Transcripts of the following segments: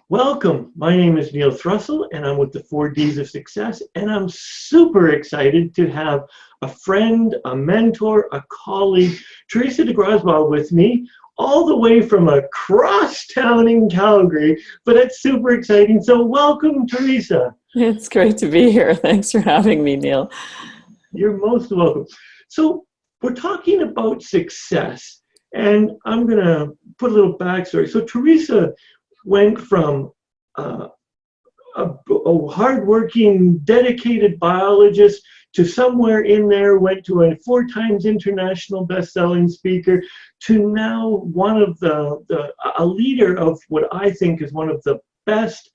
Welcome. My name is Neil Thrussell, and I'm with the 4Ds of Success, and I'm super excited to have a friend, a mentor, a colleague, Teresa de Grosbois, with me, all the way from across town in Calgary, but it's super exciting. So welcome, Teresa. It's great to be here. Thanks for having me, Neil. You're most welcome. So we're talking about success, and I'm going to put a little backstory. So Teresa went from a hardworking, dedicated biologist to somewhere in there, went to a 4 times international best-selling speaker, to now one of a leader of what I think is one of the best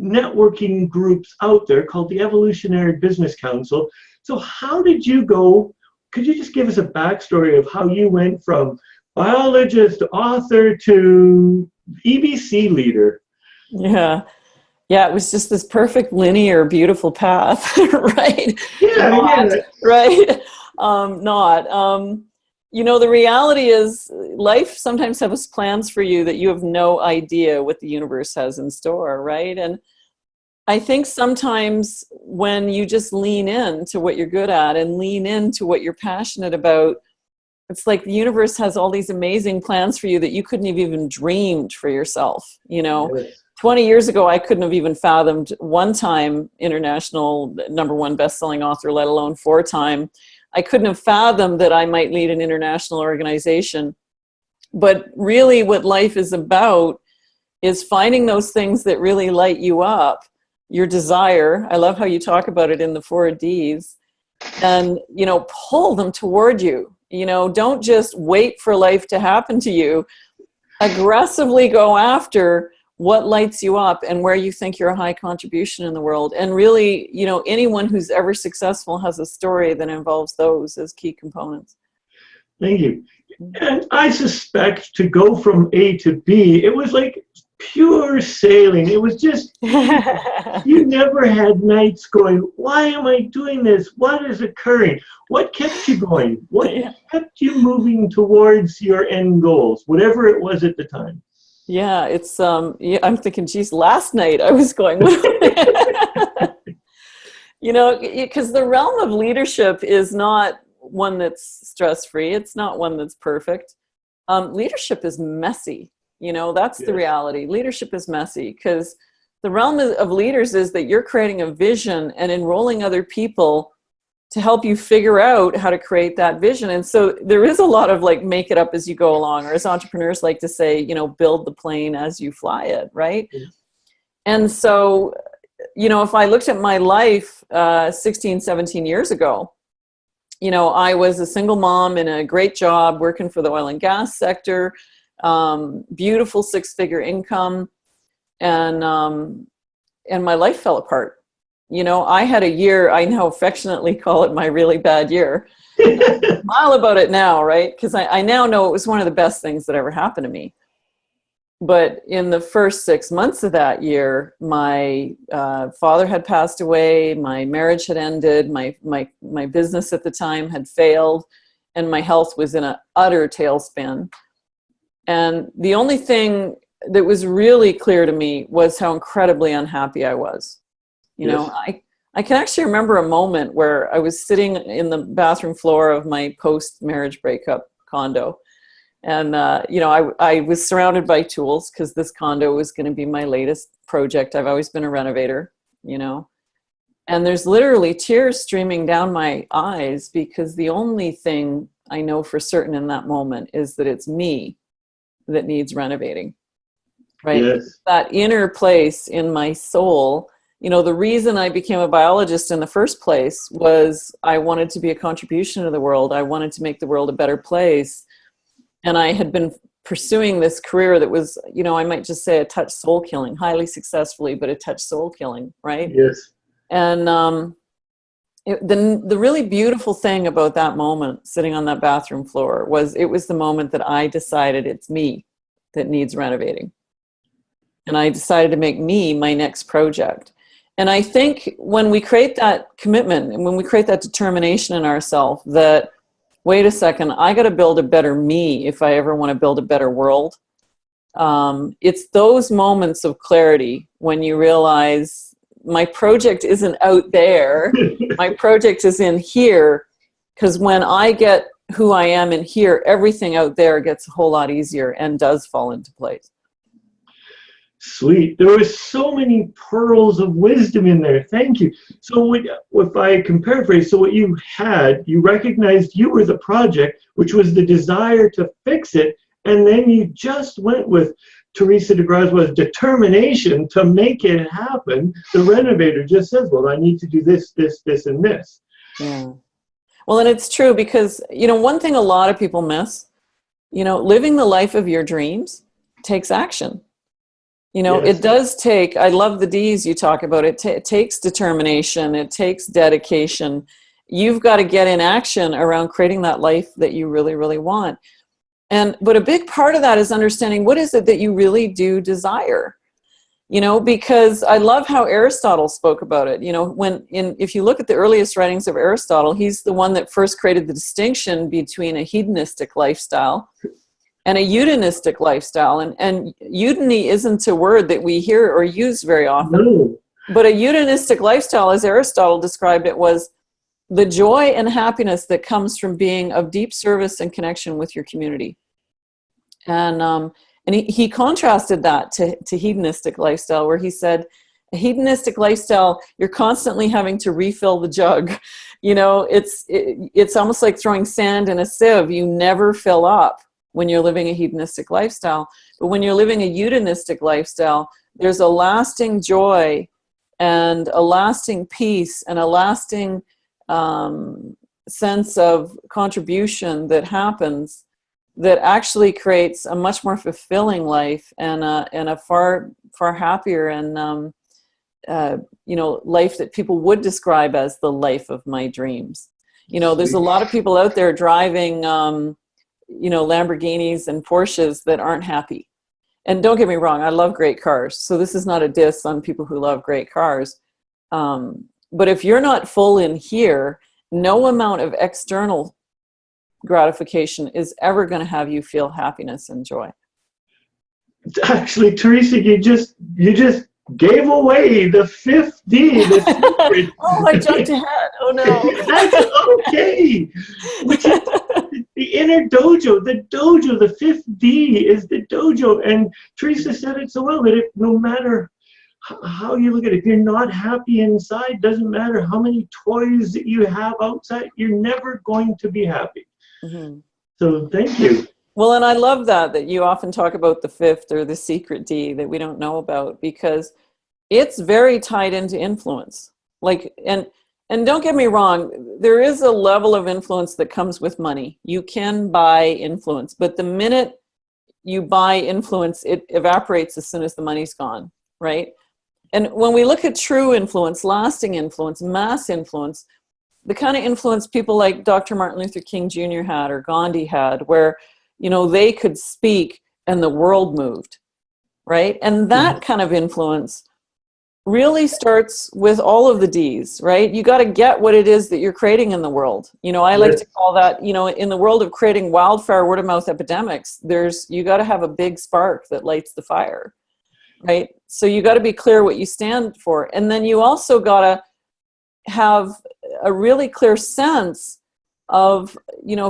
networking groups out there called the Evolutionary Business Council. So how did you go? Could you just give us a backstory of how you went from biologist, author, to EBC leader? Yeah, it was just this perfect, linear, beautiful path, right? Yeah. Right. Not. The reality is life sometimes has plans for you that you have no idea what the universe has in store, right? And I think sometimes when you just lean into what you're good at and lean into what you're passionate about, it's like the universe has all these amazing plans for you that you couldn't have even dreamed for yourself. Yes. 20 years ago, I couldn't have even fathomed 1-time international #1 best-selling author, let alone 4-time. I couldn't have fathomed that I might lead an international organization. But really what life is about is finding those things that really light you up, your desire. I love how you talk about it in the 4Ds, and, pull them toward you. Don't just wait for life to happen to you. Aggressively go after what lights you up and where you think you're a high contribution in the world. And really, anyone who's ever successful has a story that involves those as key components. Thank you. And I suspect to go from A to B, it was like pure sailing. It was just, you never had nights going, why am I doing this? What is occurring? What kept you going? What kept you moving towards your end goals, whatever it was at the time? Yeah, it's, I'm thinking, geez, last night I was going, because the realm of leadership is not one that's stress-free. It's not one that's perfect. Leadership is messy. That's the reality. Leadership is messy because the realm of leaders is that you're creating a vision and enrolling other people to help you figure out how to create that vision. And so there is a lot of make it up as you go along, or as entrepreneurs like to say, build the plane as you fly it, right? Mm-hmm. And so, if I looked at my life 16, 17 years ago, I was a single mom in a great job working for the oil and gas sector, beautiful 6-figure income, and my life fell apart. I had a year, I now affectionately call it my really bad year. I smile about it now, right? Because I now know it was one of the best things that ever happened to me. But in the first 6 months of that year, my father had passed away, my marriage had ended, my business at the time had failed, and my health was in an utter tailspin. And the only thing that was really clear to me was how incredibly unhappy I was. Yes. I can actually remember a moment where I was sitting in the bathroom floor of my post-marriage breakup condo. And, I was surrounded by tools because this condo was going to be my latest project. I've always been a renovator, and there's literally tears streaming down my eyes because the only thing I know for certain in that moment is that it's me that needs renovating, right? Yes. That inner place in my soul. The reason I became a biologist in the first place was I wanted to be a contribution to the world. I wanted to make the world a better place. And I had been pursuing this career that was, I might just say a touch soul killing, highly successfully, but a touch soul killing, right? Yes. And the really beautiful thing about that moment, sitting on that bathroom floor, was it was the moment that I decided it's me that needs renovating. And I decided to make me my next project. And I think when we create that commitment and when we create that determination in ourselves that, wait a second, I got to build a better me if I ever want to build a better world, It's those moments of clarity when you realize my project isn't out there, my project is in here, because when I get who I am in here, everything out there gets a whole lot easier and does fall into place. Sweet. There were so many pearls of wisdom in there. Thank you. So if I can paraphrase, so what you had, you recognized you were the project, which was the desire to fix it, and then you just went with Teresa de Grosbois' determination to make it happen. The renovator just says, well, I need to do this, this, this, and this. Yeah. Well, and it's true because, one thing a lot of people miss, living the life of your dreams takes action. Yes. It does take, I love the D's you talk about. It takes determination. It takes dedication. You've got to get in action around creating that life that you really, really want. But a big part of that is understanding what is it that you really do desire. Because I love how Aristotle spoke about it. If you look at the earliest writings of Aristotle, he's the one that first created the distinction between a hedonistic lifestyle and a eudanistic lifestyle. And eudainy isn't a word that we hear or use very often. No. But a eudanistic lifestyle, as Aristotle described it, was the joy and happiness that comes from being of deep service and connection with your community. And he contrasted that to hedonistic lifestyle, where he said, a hedonistic lifestyle, you're constantly having to refill the jug. It's almost like throwing sand in a sieve. You never fill up when you're living a hedonistic lifestyle. But when you're living a eudanistic lifestyle, there's a lasting joy and a lasting peace and a lasting sense of contribution that happens that actually creates a much more fulfilling life and a far happier and life that people would describe as the life of my dreams. There's a lot of people out there driving Lamborghinis and Porsches that aren't happy. And don't get me wrong, I love great cars, so this is not a diss on people who love great cars. But if you're not full in here, no amount of external gratification is ever going to have you feel happiness and joy. Actually, Teresa, you just gave away the 5th D. Oh, I jumped ahead. Oh no. That's okay. Which is the inner dojo. The dojo, the 5th D is the dojo. And Teresa said it so well that no matter how you look at it, if you're not happy inside, doesn't matter how many toys that you have outside, you're never going to be happy. Mm-hmm. So thank you. Well, and I love that you often talk about the 5th or the secret D that we don't know about, because it's very tied into influence. And don't get me wrong, there is a level of influence that comes with money. You can buy influence, but the minute you buy influence, it evaporates as soon as the money's gone, right? And when we look at true influence, lasting influence, mass influence, the kind of influence people like Dr. Martin Luther King Jr. had or Gandhi had, where they could speak and the world moved, right? And that kind of influence really starts with all of the D's, right? You got to get what it is that you're creating in the world. I like to call that, in the world of creating wildfire word of mouth epidemics, you got to have a big spark that lights the fire, right? So you got to be clear what you stand for. And then you also got to have a really clear sense of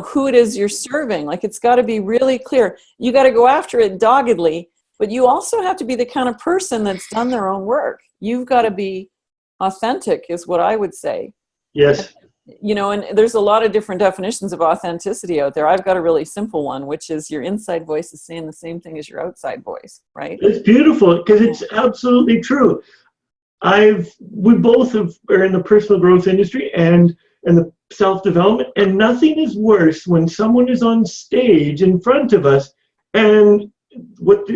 who it is you're serving. It's got to be really clear. You got to go after it doggedly, but you also have to be the kind of person that's done their own work. You've got to be authentic, is what I would say. Yes. And there's a lot of different definitions of authenticity out there. I've got a really simple one, which is your inside voice is saying the same thing as your outside voice, right? It's beautiful because it's absolutely true. We both are in the personal growth industry and the self-development, and nothing is worse when someone is on stage in front of us and what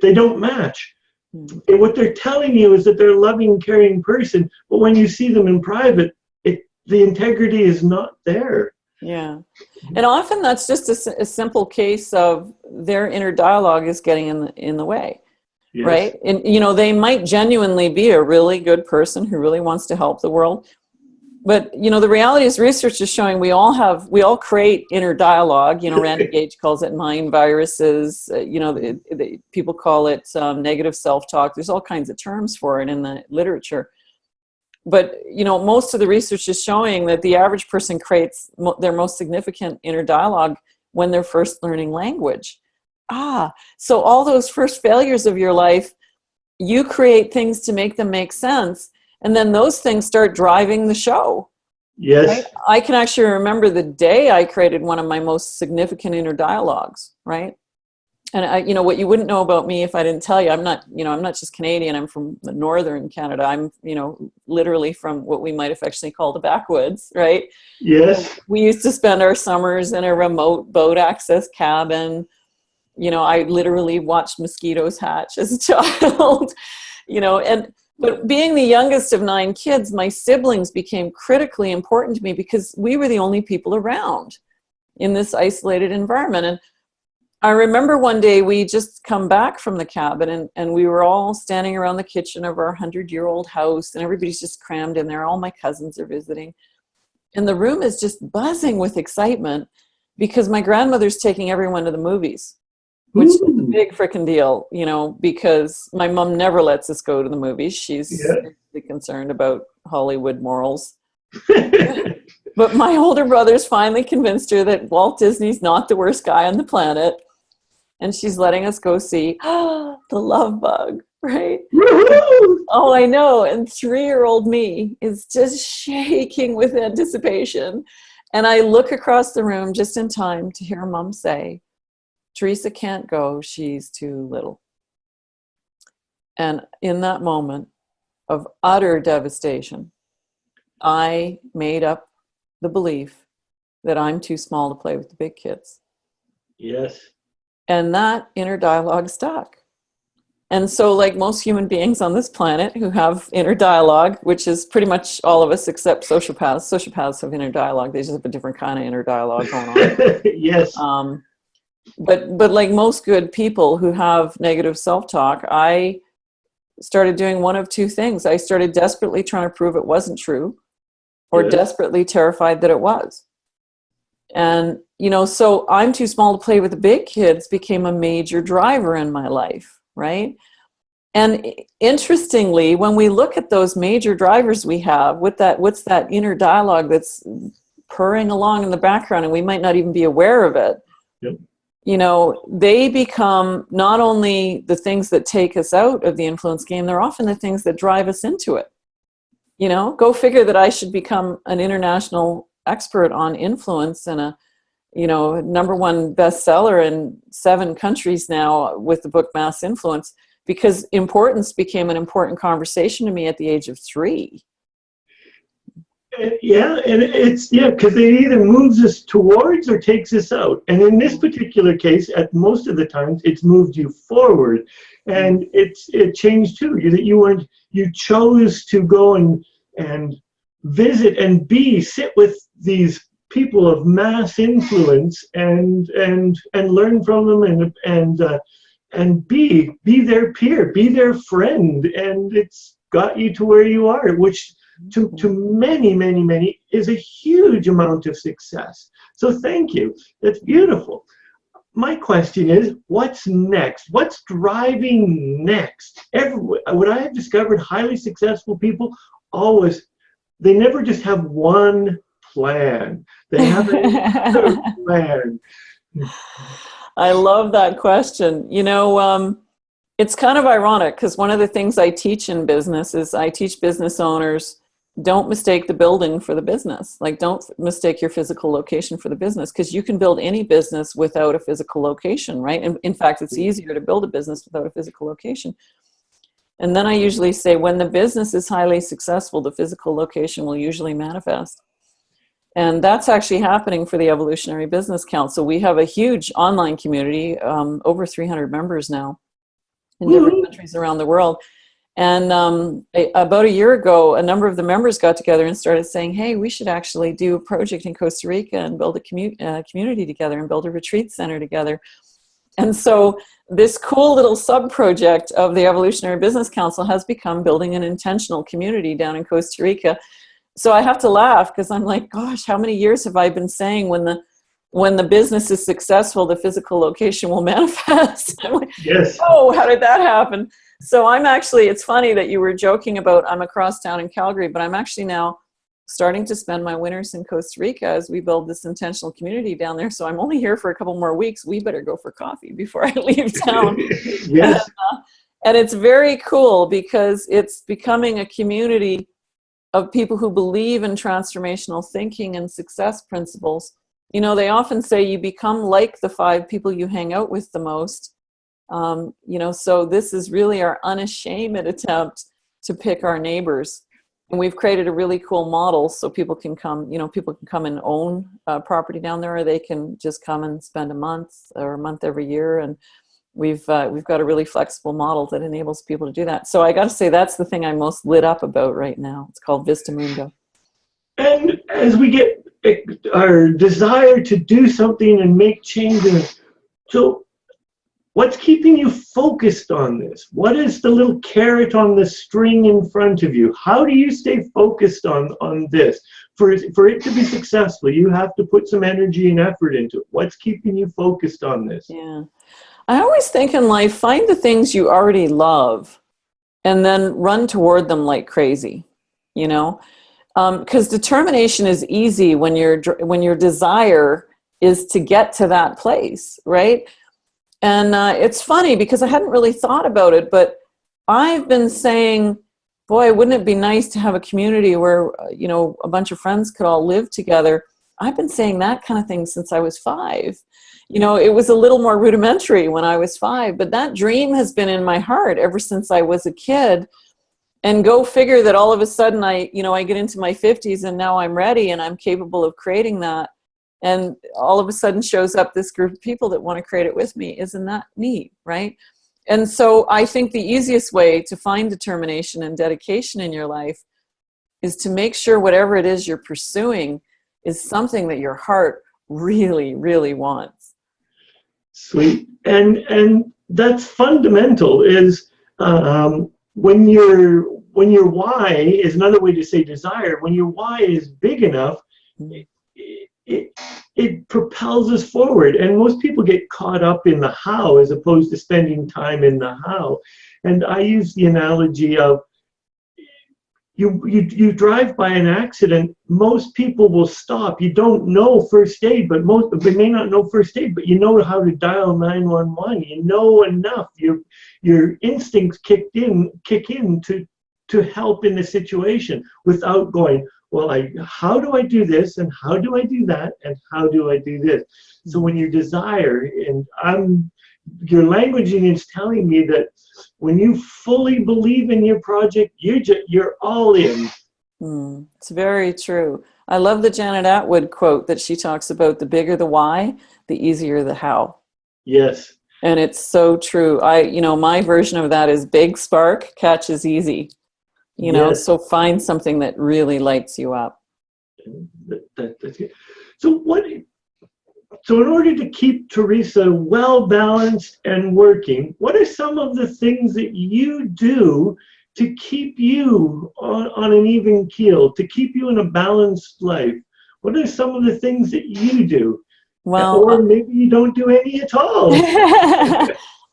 they don't match. And what they're telling you is that they're a loving, caring person, but when you see them in private, the integrity is not there. Yeah. And often that's just a simple case of their inner dialogue is getting in the way. Yes. Right? And they might genuinely be a really good person who really wants to help the world, But, you know, the reality is research is showing we all create inner dialogue. You know, Randy Gage calls it mind viruses. You know, people call it negative self-talk. There's all kinds of terms for it in the literature. But, you know, most of the research is showing that the average person creates their most significant inner dialogue when they're first learning language. So all those first failures of your life, you create things to make them make sense. And then those things start driving the show. Yes. Right? I can actually remember the day I created one of my most significant inner dialogues, right? And you know, what you wouldn't know about me if I didn't tell you, I'm not just Canadian, I'm from northern Canada. I'm, you know, literally from what we might affectionately call the backwoods, right? Yes. We used to spend our summers in a remote boat access cabin. You know, I literally watched mosquitoes hatch as a child, you know, but being the youngest of 9 kids, my siblings became critically important to me because we were the only people around in this isolated environment. And I remember one day we just come back from the cabin and we were all standing around the kitchen of our 100-year-old house and everybody's just crammed in there. All my cousins are visiting. And the room is just buzzing with excitement because my grandmother's taking everyone to the movies. Which is a big frickin' deal, you know, because my mom never lets us go to the movies. She's concerned about Hollywood morals. But my older brother's finally convinced her that Walt Disney's not the worst guy on the planet. And she's letting us go see The Love Bug, right? Oh, I know. And 3-year-old me is just shaking with anticipation. And I look across the room just in time to hear Mom say, Teresa can't go, she's too little. And in that moment of utter devastation, I made up the belief that I'm too small to play with the big kids. Yes. And that inner dialogue stuck. And so, like most human beings on this planet who have inner dialogue, which is pretty much all of us except sociopaths. Sociopaths have inner dialogue. They just have a different kind of inner dialogue going on. Yes. But like most good people who have negative self-talk, I started doing one of two things. I started desperately trying to prove it wasn't true or desperately terrified that it was. And, you know, so I'm too small to play with the big kids became a major driver in my life, right? And interestingly, when we look at those major drivers we have, what's that inner dialogue that's purring along in the background and we might not even be aware of it. Yep. You know, they become not only the things that take us out of the influence game, they're often the things that drive us into it. You know, go figure that I should become an international expert on influence and a, you know, #1 bestseller in 7 countries now with the book Mass Influence, because importance became an important conversation to me at the age of 3. Yeah, and it's, because it either moves us towards or takes us out. And in this particular case, at most of the times, it's moved you forward. And it changed too. You chose to go and visit and sit with these people of mass influence and learn from them and be their peer, be their friend, and it's got you to where you are, which to many is a huge amount of success. So thank you. That's beautiful. My question is, what's next? What's driving next? What I have discovered, highly successful people they never just have one plan. They have another plan. I love that question. You know, it's kind of ironic because one of the things I teach in business is I teach business owners, don't mistake the building for the business. Like, don't mistake your physical location for the business, because you can build any business without a physical location, right? And in fact, it's easier to build a business without a physical location. And then I usually say, when the business is highly successful, the physical location will usually manifest. And that's actually happening for the Evolutionary Business Council. We have a huge online community, over 300 members now in different countries around the world. And about a year ago, a number of the members got together and started saying, hey, we should actually do a project in Costa Rica and build a community together and build a retreat center together. And so this cool little sub-project of the Evolutionary Business Council has become building an intentional community down in Costa Rica, So I have to laugh because I'm like, gosh, how many years have I been saying when the business is successful, the physical location will manifest? I'm like, Yes. oh, how did that happen? So I'm actually, it's funny that you were joking about I'm across town in Calgary, but I'm actually now starting to spend my winters in Costa Rica as we build this intentional community down there. So I'm only here for a couple more weeks. We better go for coffee before I leave town. Yes. And it's very cool because it's becoming a community of people who believe in transformational thinking and success principles. You know, they often say you become like the 5 people you hang out with the most. You know, so this is really our unashamed attempt to pick our neighbors. And we've created a really cool model so people can come, you know, people can come and own property down there, or they can just come and spend a month or a month every year. And we've got a really flexible model that enables people to do that. So I got to say, that's the thing I'm most lit up about right now. It's called Vista Mundo. And as we get our desire to do something and make changes, so what's keeping you focused on this? What is the little carrot on the string in front of you? How do you stay focused on this? For it to be successful, you have to put some energy and effort into it. What's keeping you focused on this? Yeah. I always think in life, find the things you already love and then run toward them like crazy, you know? Because determination is easy when your desire is to get to that place, right? And it's funny because I hadn't really thought about it, but I've been saying, boy, wouldn't it be nice to have a community where, you know, a bunch of friends could all live together. I've been saying that kind of thing since I was 5. You know, it was a little more rudimentary when I was 5, but that dream has been in my heart ever since I was a kid. And go figure that all of a sudden I get into my 50s and now I'm ready and I'm capable of creating that. And all of a sudden shows up this group of people that want to create it with me. Isn't that neat, right? And so I think the easiest way to find determination and dedication in your life is to make sure whatever it is you're pursuing is something that your heart really, really wants. Sweet. And that's fundamental is when your why is another way to say desire. When your why is big enough, it propels us forward. And most people get caught up in the how as opposed to spending time in the how. And I use the analogy of you drive by an accident, most people will stop. You don't know first aid, but they may not know first aid, but you know how to dial 911. You know enough. Your instincts kick in to help in the situation without going, well, how do I do this, and how do I do that, and how do I do this? So when you desire, and your languaging is telling me that when you fully believe in your project, you're all in. It's very true. I love the Janet Atwood quote that she talks about: the bigger the why, the easier the how. Yes. And it's so true. My version of that is big spark catches easy. Yes. So find something that really lights you up. That's good. So in order to keep Teresa well balanced and working, what are some of the things that you do to keep you on an even keel, to keep you in a balanced life? What are some of the things that you do? Well, or maybe you don't do any at all.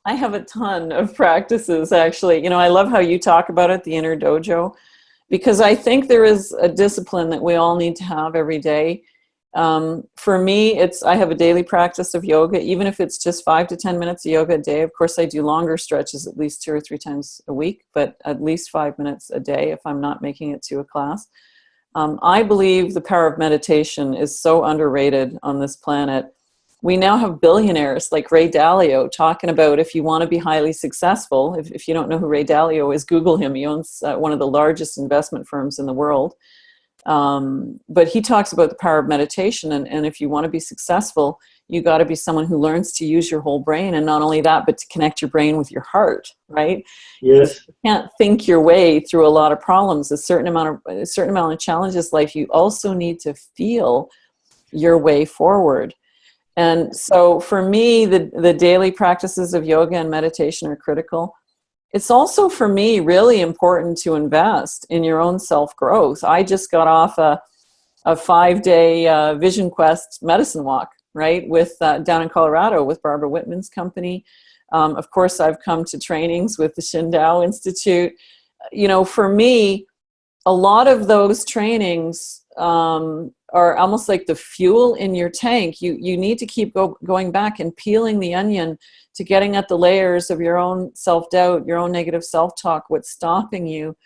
I have a ton of practices, actually. I love how you talk about it, the inner dojo, because I think there is a discipline that we all need to have every day. For me, I have a daily practice of yoga, even if it's just 5 to 10 minutes of yoga a day. Of course, I do longer stretches at least 2 or 3 times a week, but at least 5 minutes a day if I'm not making it to a class. I believe the power of meditation is so underrated on this planet. We now have billionaires like Ray Dalio talking about if you want to be highly successful. If you don't know who Ray Dalio is, Google him. He owns one of the largest investment firms in the world. But he talks about the power of meditation. And if you want to be successful, you got to be someone who learns to use your whole brain. And not only that, but to connect your brain with your heart, right? Yes. You can't think your way through a lot of problems, a certain amount of challenges life. You also need to feel your way forward. And so for me, the daily practices of yoga and meditation are critical. it's also, for me, really important to invest in your own self-growth. I just got off a 5-day Vision Quest medicine walk, right, with down in Colorado with Barbara Whitman's company. Of course, I've come to trainings with the Shin Institute. For me, a lot of those trainings are almost like the fuel in your tank. You need to keep going back and peeling the onion to getting at the layers of your own self-doubt, your own negative self-talk, what's stopping you,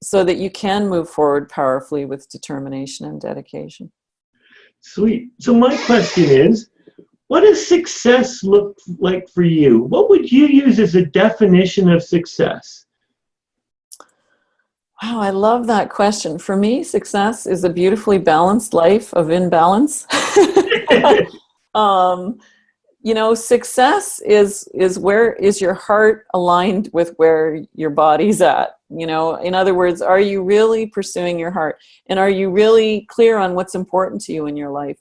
so that you can move forward powerfully with determination and dedication. Sweet. So my question is, what does success look like for you? What would you use as a definition of success? Wow, I love that question. For me, success is a beautifully balanced life of imbalance. Success is where is your heart aligned with where your body's at? In other words, are you really pursuing your heart? And are you really clear on what's important to you in your life?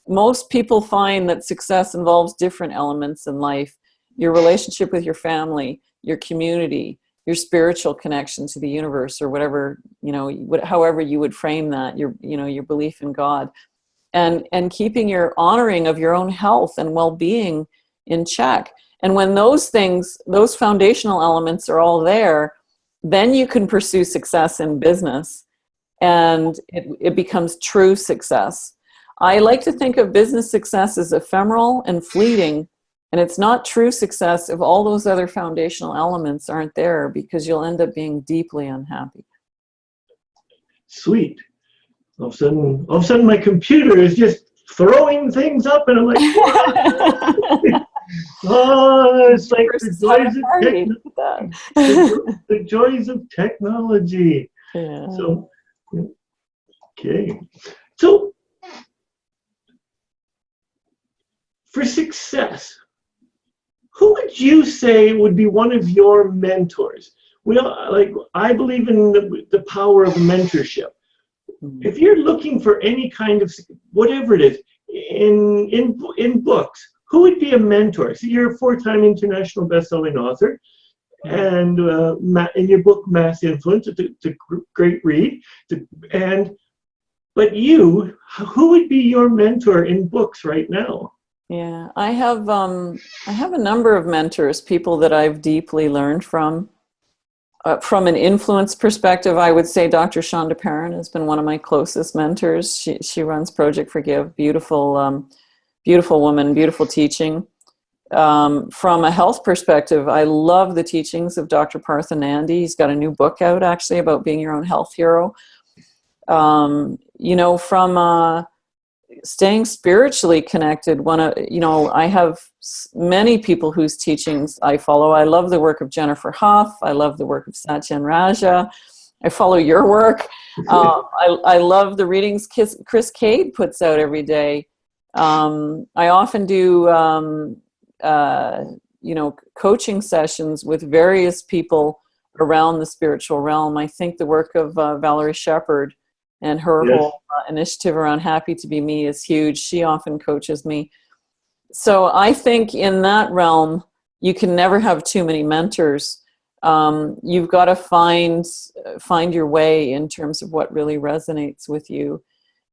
Most people find that success involves different elements in life: your relationship with your family, your community, your spiritual connection to the universe, or whatever, however you would frame that, your belief in God, and keeping your honoring of your own health and well-being in check. And when those things, those foundational elements are all there, then you can pursue success in business, and it becomes true success. I like to think of business success as ephemeral and fleeting, and it's not true success if all those other foundational elements aren't there, because you'll end up being deeply unhappy. Sweet. All of a sudden my computer is just throwing things up, and I'm like, oh, it's like the joys of technology. Yeah. So, okay. So, for success, who would you say would be one of your mentors? I believe in the power of mentorship. If you're looking for any kind of, whatever it is, in books, who would be a mentor? So you're a 4-time international best-selling author, and in your book, Mass Influence, it's a great read. But who would be your mentor in books right now? Yeah, I have a number of mentors, people that I've deeply learned from. From an influence perspective, I would say Dr. Shonda Perrin has been one of my closest mentors. She runs Project Forgive. Beautiful, beautiful woman, beautiful teaching. From a health perspective, I love the teachings of Dr. Partha Nandi. He's got a new book out, actually, about being your own health hero. From staying spiritually connected, I have many people whose teachings I follow. I love the work of Jennifer Hoff. I love the work of Satyen Raja. I follow your work. I love the readings Chris Cade puts out every day. I often do coaching sessions with various people around the spiritual realm. I think the work of Valerie Shepherd and her whole initiative around Happy to Be Me is huge. She often coaches me. So I think in that realm, you can never have too many mentors. You've got to find your way in terms of what really resonates with you.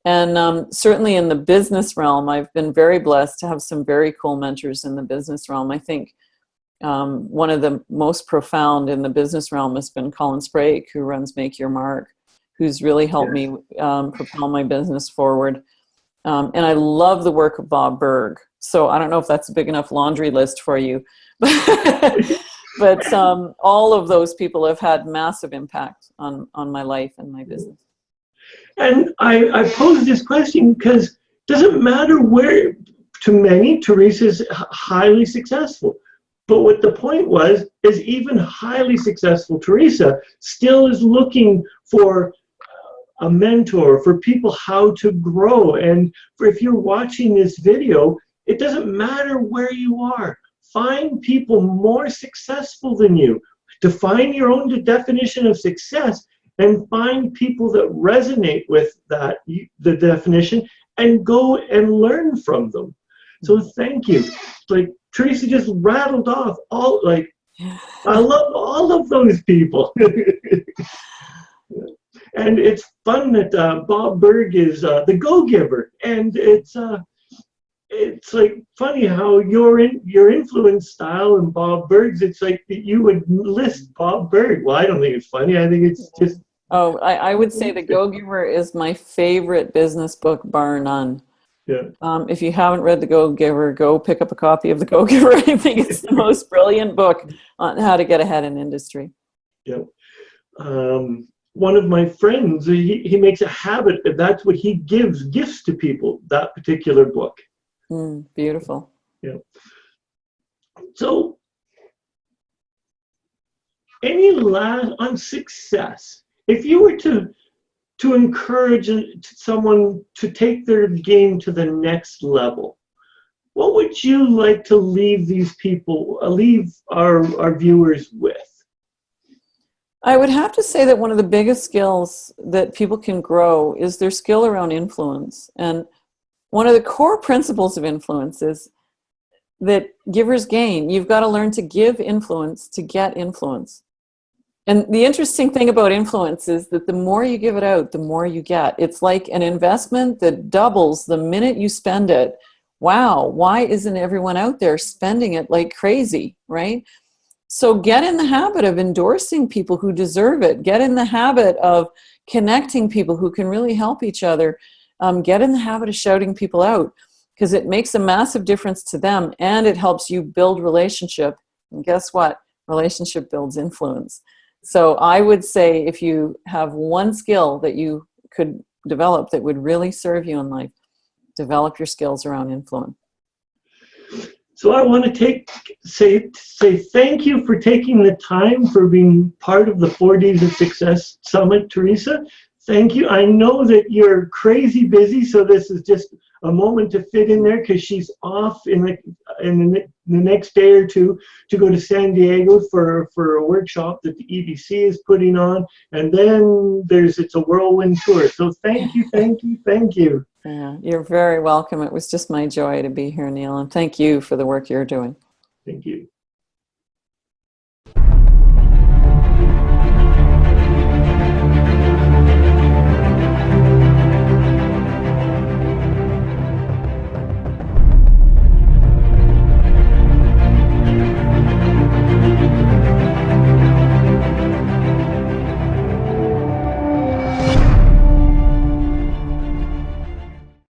And certainly in the business realm, I've been very blessed to have some very cool mentors in the business realm. I think one of the most profound in the business realm has been Colin Sprague, who runs Make Your Mark, who's really helped me propel my business forward. And I love the work of Bob Berg. So I don't know if that's a big enough laundry list for you, but all of those people have had massive impact on my life and my business. And I pose this question because it doesn't matter where, to many, Teresa's highly successful. But what the point was, is even highly successful Teresa still is looking for a mentor, for people how to grow. And if you're watching this video, it doesn't matter where you are. Find people more successful than you. Define your own definition of success, and find people that resonate with the definition, and go and learn from them. So thank you. Like Teresa just rattled off all, like, I love all of those people. And it's fun that Bob Berg is the go-giver, and it's like funny how your influence style and Bob Berg's. It's like you would list Bob Berg. Well, I don't think it's funny. I think it's just. Oh, I would say The Go-Giver is my favorite business book, bar none. Yeah. If you haven't read The Go-Giver, go pick up a copy of The Go-Giver. I think it's the most brilliant book on how to get ahead in industry. Yeah. One of my friends, he makes a habit, that's what he gives gifts to people, that particular book. Beautiful. Yeah. So, any last on success, if you were to encourage someone to take their game to the next level, what would you like to leave these people, leave our viewers with? I would have to say that one of the biggest skills that people can grow is their skill around influence. And one of the core principles of influence is that givers gain. You've got to learn to give influence to get influence. And the interesting thing about influence is that the more you give it out, the more you get. It's like an investment that doubles the minute you spend it. Wow, why isn't everyone out there spending it like crazy, right? So get in the habit of endorsing people who deserve it. Get in the habit of connecting people who can really help each other. Get in the habit of shouting people out, because it makes a massive difference to them, and it helps you build relationship. And guess what? Relationship builds influence. So I would say if you have one skill that you could develop that would really serve you in life, develop your skills around influence. So I want to say thank you for taking the time for being part of the 4 Ds of Success Summit, Teresa. Thank you. I know that you're crazy busy, so this is just a moment to fit in there, because she's off in the next day or two to go to San Diego for a workshop that the EDC is putting on, and then it's a whirlwind tour. So thank you. Yeah, you're very welcome. It was just my joy to be here, Neil, and thank you for the work you're doing. Thank you.